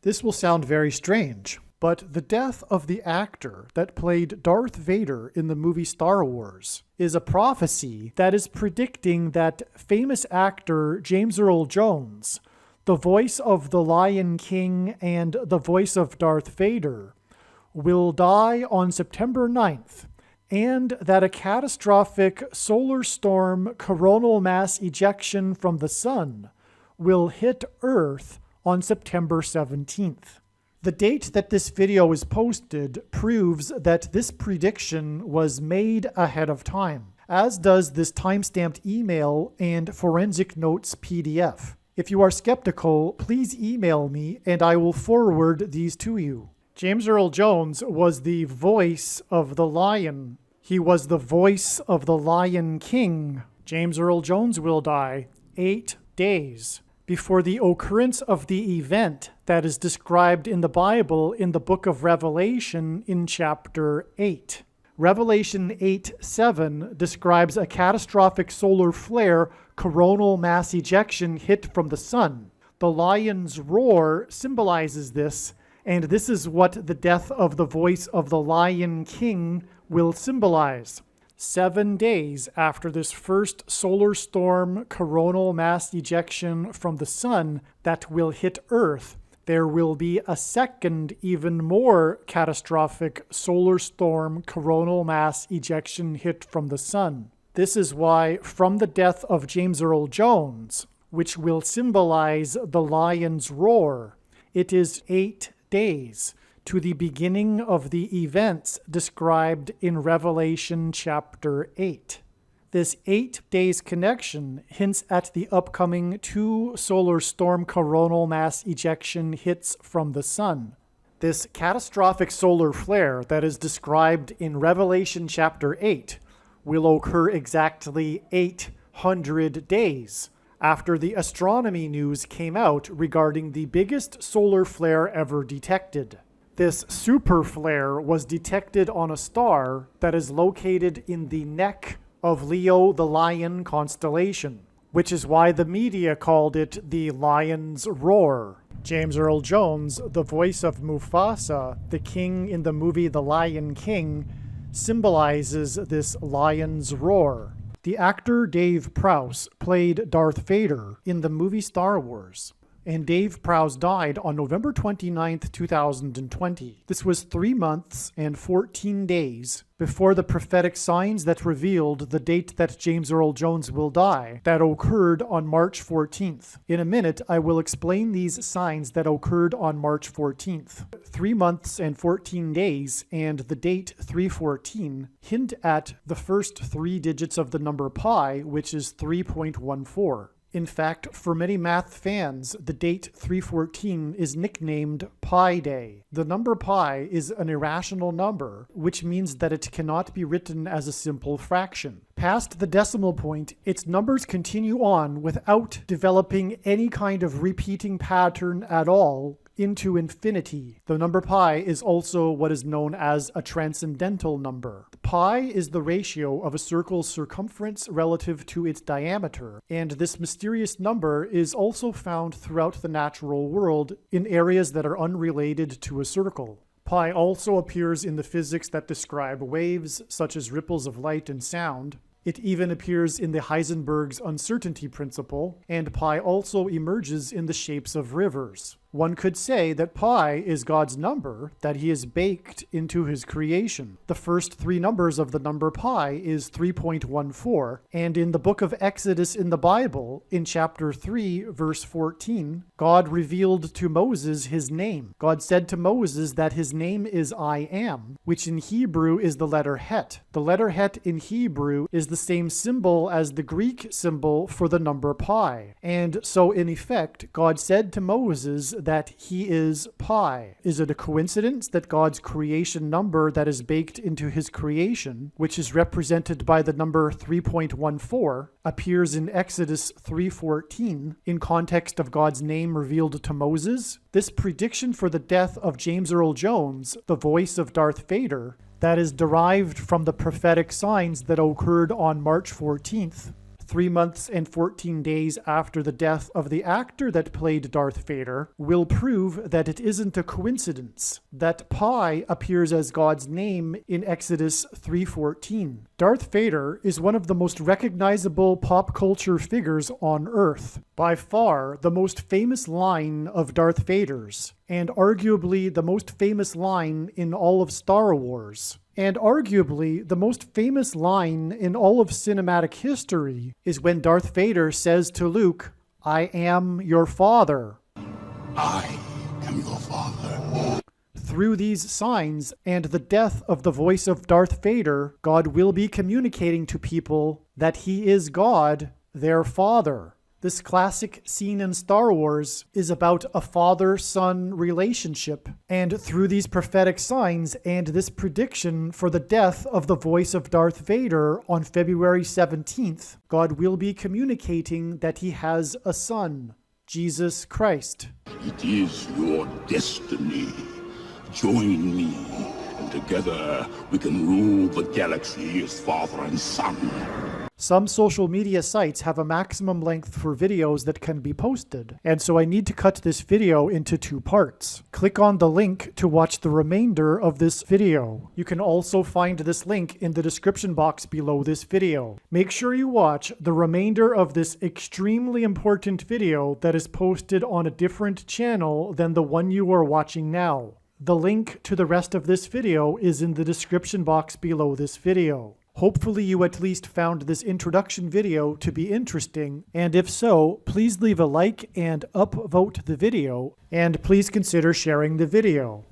This will sound very strange, but the death of the actor that played Darth Vader in the movie Star Wars is a prophecy that is predicting that famous actor James Earl Jones, the voice of the Lion King and the voice of Darth Vader, will die on September 9th, and that a catastrophic solar storm coronal mass ejection from the sun will hit Earth on September 17th. The date that this video is posted proves that this prediction was made ahead of time, as does this timestamped email and forensic notes PDF. If you are skeptical, please email me and I will forward these to you. James Earl Jones was the voice of the lion. He was the voice of the Lion King. James Earl Jones will die 8 days before the occurrence of the event that is described in the Bible in the book of Revelation in chapter 8. Revelation 8:7 describes a catastrophic solar flare coronal mass ejection hit from the sun. The lion's roar symbolizes this, and this is what the death of the voice of the Lion King will symbolize. 7 days after this first solar storm coronal mass ejection from the sun that will hit Earth, there will be a second, even more catastrophic solar storm coronal mass ejection hit from the sun. This is why, from the death of James Earl Jones, which will symbolize the lion's roar, it is 8 days to the beginning of the events described in Revelation chapter 8. This 8 days connection hints at the upcoming 2 solar storm coronal mass ejection hits from the sun. This catastrophic solar flare that is described in Revelation chapter 8 will occur exactly 800 days after the astronomy news came out regarding the biggest solar flare ever detected. This super flare was detected on a star that is located in the neck of Leo the Lion constellation, which is why the media called it the Lion's Roar. James Earl Jones, the voice of Mufasa, the king in the movie The Lion King, symbolizes this lion's roar. The actor Dave Prowse played Darth Vader in the movie Star Wars, and Dave Prowse died on November 29th, 2020. This was 3 months and 14 days before the prophetic signs that revealed the date that James Earl Jones will die, that occurred on March 14th. In a minute, I will explain these signs that occurred on March 14th. 3 months and 14 days and the date 314 hint at the first 3 digits of the number pi, which is 3.14. In fact, for many math fans, the date 314 is nicknamed Pi Day. The number pi is an irrational number, which means that it cannot be written as a simple fraction. Past the decimal point, its numbers continue on without developing any kind of repeating pattern at all into infinity. The number pi is also what is known as a transcendental number. Pi is the ratio of a circle's circumference relative to its diameter, and this mysterious number is also found throughout the natural world in areas that are unrelated to a circle. Pi also appears in the physics that describe waves, such as ripples of light and sound. It even appears in the Heisenberg's uncertainty principle, and pi also emerges in the shapes of rivers. One could say that pi is God's number that he has baked into his creation. The first 3 numbers of the number pi is 3.14, and in the book of Exodus in the Bible, in chapter 3, verse 14, God revealed to Moses his name. God said to Moses that his name is I Am, which in Hebrew is the letter Het. The letter Het in Hebrew is the same symbol as the Greek symbol for the number pi. And so in effect, God said to Moses that he is pi. Is it a coincidence that God's creation number that is baked into his creation, which is represented by the number 3.14, appears in Exodus 3:14 in context of God's name revealed to Moses? This prediction for the death of James Earl Jones, the voice of Darth Vader, that is derived from the prophetic signs that occurred on March 14th, 3 months and 14 days after the death of the actor that played Darth Vader, will prove that it isn't a coincidence that Pi appears as God's name in Exodus 3:14. Darth Vader is one of the most recognizable pop culture figures on Earth. By far, the most famous line of Darth Vader's, and arguably the most famous line in all of Star Wars. And arguably, the most famous line in all of cinematic history is when Darth Vader says to Luke, "I am your father." I am your father. Through these signs and the death of the voice of Darth Vader, God will be communicating to people that he is God, their father. This classic scene in Star Wars is about a father-son relationship, and through these prophetic signs and this prediction for the death of the voice of Darth Vader on February 17th, God will be communicating that he has a son, Jesus Christ. It is your destiny. Join me, and together we can rule the galaxy as father and son. Some social media sites have a maximum length for videos that can be posted, and so I need to cut this video into 2 parts. Click on the link to watch the remainder of this video. You can also find this link in the description box below this video. Make sure you watch the remainder of this extremely important video that is posted on a different channel than the one you are watching now. The link to the rest of this video is in the description box below this video. Hopefully you at least found this introduction video to be interesting, and if so, please leave a like and upvote the video, and please consider sharing the video.